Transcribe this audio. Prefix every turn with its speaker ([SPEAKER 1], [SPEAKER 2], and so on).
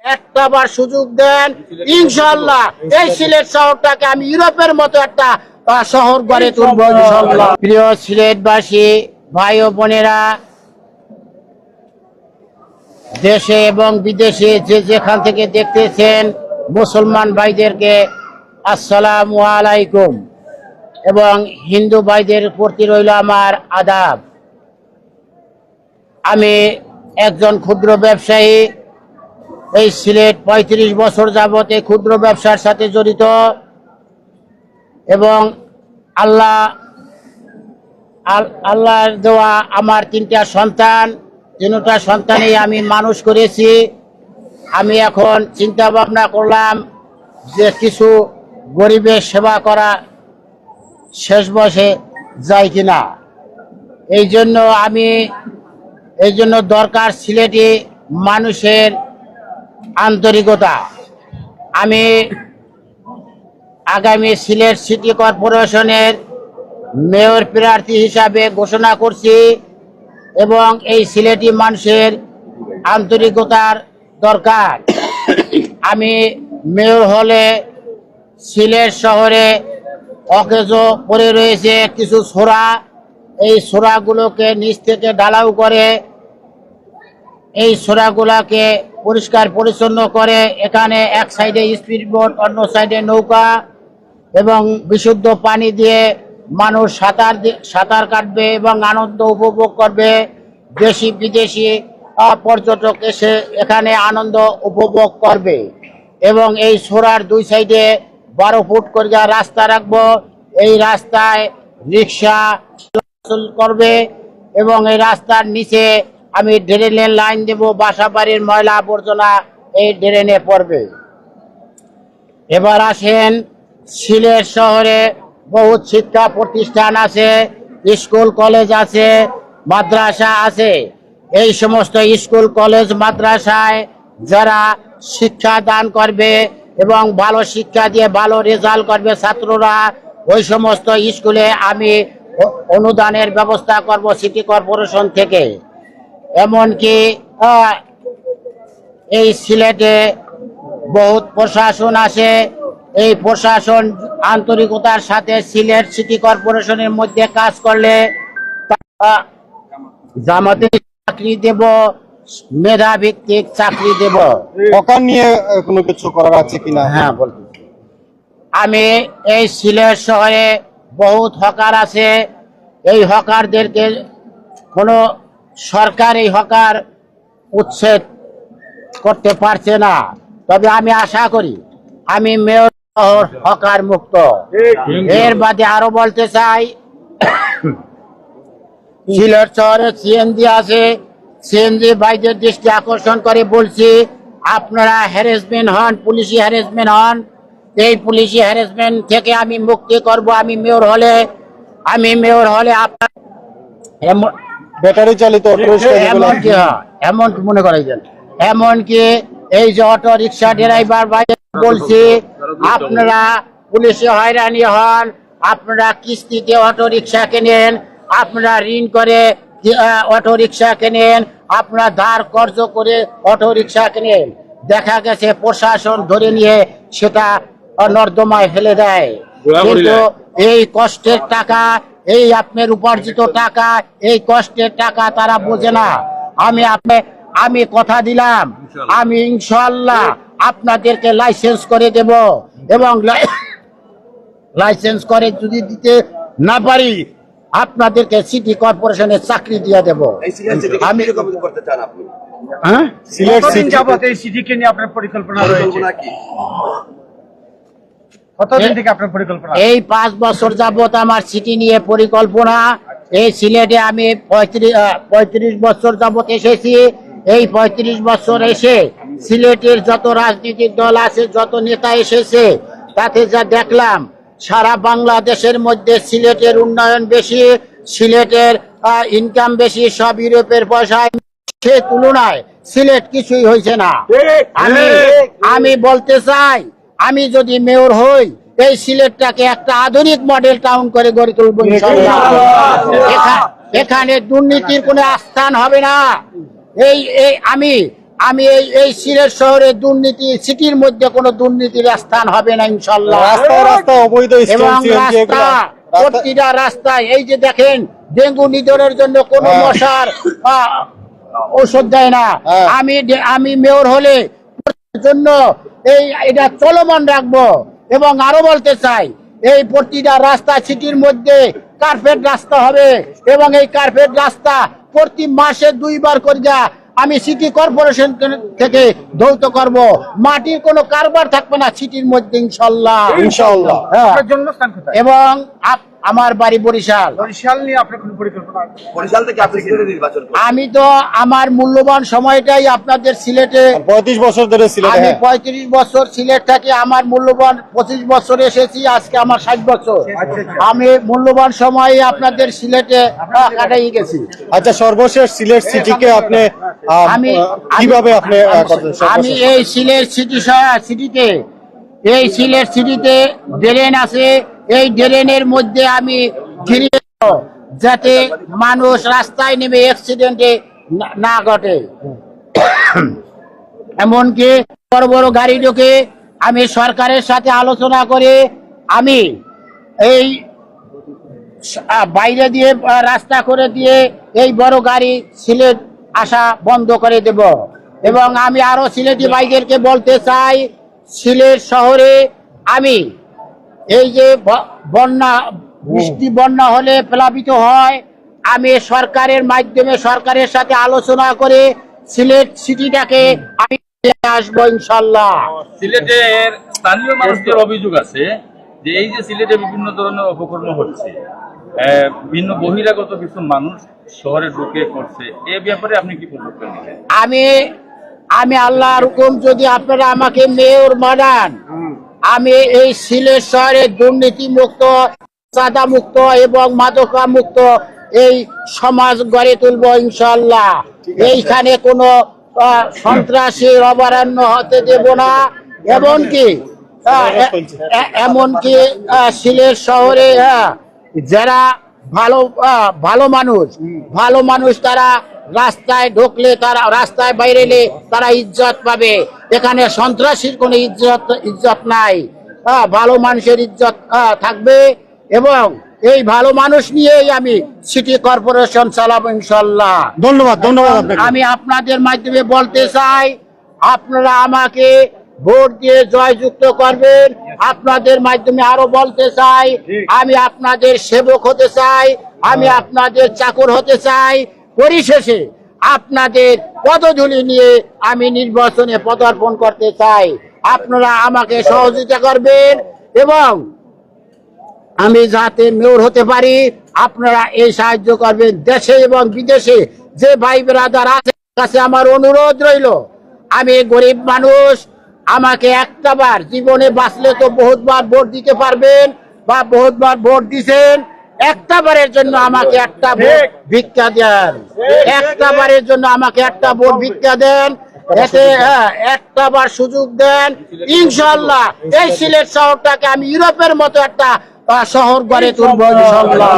[SPEAKER 1] একটাবার সুযোগ দেন, ইনশাআল্লাহ এই সিলেট শহরটাকে আমি ইউরোপের মতো একটা শহর গড়ে তুলব ইনশাআল্লাহ। প্রিয় সিলেটবাসী ভাই ও বোনেরা, দেশে এবং বিদেশে যে যেখান থেকে দেখতেছেন মুসলমান ভাইদেরকে আসসালামু আলাইকুম এবং হিন্দু ভাইদের প্রতি রইল আমার আদাব। আমি একজন ক্ষুদ্র ব্যবসায়ী। এই সিলেট ৩৫ বছর যাবত এই ক্ষুদ্র ব্যবসার সাথে জড়িত এবং আল্লাহর দেওয়া আমার ৩টা সন্তান, ৩টা সন্তানেই আমি মানুষ করেছি। আমি এখন চিন্তা ভাবনা করলাম যে কিছু গরিবের সেবা করা শেষ বয়সে যায় কিনা। এই জন্য দরকার সিলেটি মানুষের আন্তরিকতা। আমি আগামী সিলেট সিটি কর্পোরেশনের মেয়র প্রার্থী হিসাবে ঘোষণা করছি এবং এই সিলেটি মানুষের আন্তরিকতার দরকার। আমি মেয়র হলে সিলেট শহরে অকেজো পড়ে রয়েছে কিছু ছোরা, এই ছোরাগুলোকে নিচ থেকে ঢালাও করে এই ছোরাগুলাকে পরিষ্কার পরিচ্ছন্ন করে এখানে এক সাইডে স্পিডবোট, অন্য সাইডে নৌকা এবং বিশুদ্ধ পানি দিয়ে মানুষ সাঁতার কাটবে এবং আনন্দ উপভোগ করবে। দেশি বিদেশি পর্যটক এসে এখানে আনন্দ উপভোগ করবে এবং এই ছোরার 2 সাইডে 12 ফুট করে রাস্তা রাখবো। এই রাস্তায় রিক্সা চলাচল করবে এবং এই রাস্তার নিচে আমি ড্রেনের লাইন দেব। বাসা বাড়ির ময়লা আবর্জনা এই ড্রেনে পড়বে। এবার আসেন, সিলেট শহরে বহুত শিক্ষা প্রতিষ্ঠান আছে, স্কুল কলেজ আছে, মাদ্রাসা আছে। এই সমস্ত স্কুল কলেজ মাদ্রাসায় যারা শিক্ষা দান করবে এবং ভালো শিক্ষা দিয়ে ভালো রেজাল্ট করবে ছাত্ররা, ওই সমস্ত স্কুলে আমি অনুদানের ব্যবস্থা করব সিটি কর্পোরেশন থেকে। এমনকি এই সিলেটে বহুত প্রশাসন আছে, এই প্রশাসন আন্তরিকতার সাথে সিলেট সিটি কর্পোরেশনের মধ্যে কাজ করলে জামাতে চাকরি দেব, মেধাভিত্তিক চাকরি দেব।
[SPEAKER 2] হকার নিয়ে কোনো কিছু করার আছে কিনা?
[SPEAKER 1] হ্যাঁ বলতে, আমি এই সিলেট শহরে বহুত হকার আছে। এই হকারদেরকে কোনো সরকার এই হকার উচ্ছেদ করতে পারছে না। তবে আমি আশা করি আমি মেয়র শহর হকার মুক্ত। এর বাদে আরো বলতে চাই, সিলেট শহরে সিএনজি আছে। সিএনজি ভাইদের দৃষ্টি আকর্ষণ করে বলছি, আপনারা হ্যারাসমেন্ট হন, পুলিশি হ্যারাসমেন্ট হন। এই পুলিশি হ্যারাসমেন্ট থেকে আমি মুক্তি করব আমি মেয়র হলে। আপনার
[SPEAKER 2] ব্যাটারি চালিত
[SPEAKER 1] এমনকি মনে করেন, এমনকি এই যে অটো রিক্সা ড্রাইভার ভাই বলছি, আপনারা পুলিশে হয়রানি হন, আপনারা কিস্তিতে অটো রিক্সা কেনেন, আপনারা ঋণ করে অটো রিক্সা কেনেন, আপনারা ধার কর্জ করে অটো রিক্সা কেনেন। দেখা গেছে প্রশাসন ধরে নিয়ে সেটা নর্দমায় ফেলে দেয়। কিন্তু এই কষ্টের টাকা, এই আপনার উপার্জিত টাকা, এই কষ্টের টাকা তারা বোঝে না। আমি কথা দিলাম, আমি ইনশাআল্লাহ আপনাদেরকে লাইসেন্স করে দেব এবং লাইসেন্স করে যদি দিতে না পারি আপনাদেরকে সিটি কর্পোরেশনের চাকরি দিয়ে দেব। আমি করতে চান আপনি? হ্যাঁ, সিলেট সিটি যাবত এই সিটিকে নিয়ে আপনার পরিকল্পনা রয়েছে নাকি? কতদিন থেকে আপনার পরিকল্পনা? এই 5 বছর যাবত আমার সিটি নিয়ে পরিকল্পনা। এই সিলেটে আমি 35 বছর যাবত এসেছি। এই 35 বছর এসে সিলেটের যত রাজনৈতিক দল আছে, যত নেতা এসেছে, তাতে যা দেখলাম সারা বাংলাদেশের মধ্যে সিলেটের উন্নয়ন বেশি, সিলেটের ইনকাম বেশি, সব ইউরোপের পয়সায়। সে তুলনায় সিলেট কিছুই হয়েছে না। আমি বলতে চাই, আমি যদি মেয়র হই এই সিলেটটাকে একটা আধুনিক মডেল টাউন করে গড়ে তুলব ইনশাআল্লাহ। এখানে দুর্নীতির কোনো আস্থান হবে না। আমি আমি এই সিলেট শহরে দুর্নীতি সিটির মধ্যে কোনো দুর্নীতির স্থান হবে না ইনশাল্লাহ।
[SPEAKER 2] রাস্তায় রাস্তায় অবৈধ
[SPEAKER 1] এবং
[SPEAKER 2] স্ট্যান্ড সিএনজি
[SPEAKER 1] রাস্তা প্রতিটা রাস্তায় এই যে দেখেন ডেঙ্গু নিধনের জন্য কোনো মশার ঔষধ দেয় না।
[SPEAKER 2] হ্যাঁ।
[SPEAKER 1] আমি মেয়র হলে জন্য এটা চলমান রাখবো। এবং আরো বলতে চাই, এই প্রতিটা রাস্তা সিটির মধ্যে কার্পেট রাস্তা হবে এবং এই কার্পেট রাস্তা প্রতি মাসে 2 বার করে আমি সিটি কর্পোরেশন থেকে ধৌত করব। মাটির কোনো কারবার থাকবে না সিটির মধ্যে ইনশাল্লাহ।
[SPEAKER 2] ইনশাআল্লাহ।
[SPEAKER 1] হ্যাঁ।
[SPEAKER 3] আপনার জন্মস্থান কোথায়?
[SPEAKER 1] এবং আমার বাড়ি বরিশাল।
[SPEAKER 3] বরিশাল নিয়ে আপনার কোনো পরিকল্পনা আছে?
[SPEAKER 4] বরিশাল থেকে আপনি কিভাবে নির্বাচন করবেন?
[SPEAKER 1] আমি তো আমার মূল্যবান সময়টাই আপনাদের সিলেটে
[SPEAKER 2] 35 বছর ধরে সিলেটে।
[SPEAKER 1] আমি
[SPEAKER 2] হ্যাঁ।
[SPEAKER 1] 35 বছর সিলেট থাকি। আমার মূল্যবান 25 বছর এসেছি, আজকে আমার 60 বছর। আমি মূল্যবান সময়ে আপনাদের সিলেটে কাটাই গেছি।
[SPEAKER 2] আচ্ছা, সর্বশেষ সিলেট সিটিকে আপনি কিভাবে আপনি
[SPEAKER 1] আমি এই সিলেট সিটিতে ড্রেন আছে, এই ড্রেনের মধ্যে আমি ঘিরে যাতে মানুষ রাস্তায় নেমে অ্যাক্সিডেন্টে না ঘটে। এমনকি বড় বড় গাড়ি ঢোকে, আমি সরকারের সাথে আলোচনা করে আমি এই বাইরে দিয়ে রাস্তা করে দিয়ে এই বড় গাড়ি সিলেট আসা বন্ধ করে দেব। এবং আমি আরো সিলেটি ভাইদেরকে বলতে চাই, সিলেট শহরে আমি এই যে বন্যা হলে প্লাবিত হয়, আমি সরকারের মাধ্যমে সরকারের সাথে আলোচনা করে সিলেট সিটিটাকে আমি আসবো ইনশাল্লাহ।
[SPEAKER 5] সিলেটের স্থানীয় মানুষদের অভিযোগ আছে যে এই যে সিলেটে বিভিন্ন ধরনের অপকর্ম হচ্ছে, বিভিন্ন বহিরাগত কিছু মানুষ শহরে ঢুকে করছে, এ ব্যাপারে আপনি কি পদক্ষেপ নেবেন?
[SPEAKER 1] আমি আল্লাহর হুকুম যদি আপনারা আমাকে মেয়র বানান, আমি এই সিলেট শহরে দুর্নীতি মুক্ত, চাঁদা মুক্ত এবং মাদকা মুক্ত এই সমাজ গড়ে তুলবো ইনশাল্লাহ। এইখানে কোনো সন্ত্রাসীর অভয়ারণ্য হতে দেব না। এমনকি সিলেট শহরে যারা ভালো মানুষ তারা রাস্তায় ঢুকলে, তারা রাস্তায় বাইরেলে তারা ইজ্জত পাবে। এখানে সন্ত্রাসীর কোনো ইজ্জত নাই। ভালো মানুষের ইজ্জত থাকবে এবং এই ভালো মানুষ নিয়েই আমি সিটি কর্পোরেশন চালাবো ইনশাল্লাহ।
[SPEAKER 2] ধন্যবাদ আপনাকে।
[SPEAKER 1] আমি আপনাদের মাধ্যমে বলতে চাই, আপনারা আমাকে ভোট দিয়ে জয়যুক্ত করবেন। আপনাদের মাধ্যমে আরো বলতে চাই, আমি আপনাদের সেবক হতে চাই, আমি আপনাদের চাকর হতে চাই। পরিশেষে আপনাদের পদধূলি নিয়ে আমি নির্বাচনে পদার্পণ করতে চাই। আপনারা আমাকে সহযোগিতা করবেন এবং আমি যাতে মেয়র হতে পারি আপনারা এই সাহায্য করবেন। দেশে এবং বিদেশে যে ভাই ব্রাদার আছে কাছে আমার অনুরোধ রইল, আমি গরিব মানুষ, আমাকে একটা বার জীবনে বাঁচলে তো বহুতবার ভোট দিতে পারবেন বা বহুতবার ভোট দিছেন, একটা বারের জন্য আমাকে একটা ভোট ভিক্ষা দেন, একটা বারের জন্য আমাকে একটা ভোট ভিক্ষা দেন, এতে একটা বার সুযোগ দেন। ইনশাল্লাহ এই সিলেট শহরটাকে আমি ইউরোপের মতো একটা শহর গড়ে তুলবো ইনশাল্লাহ।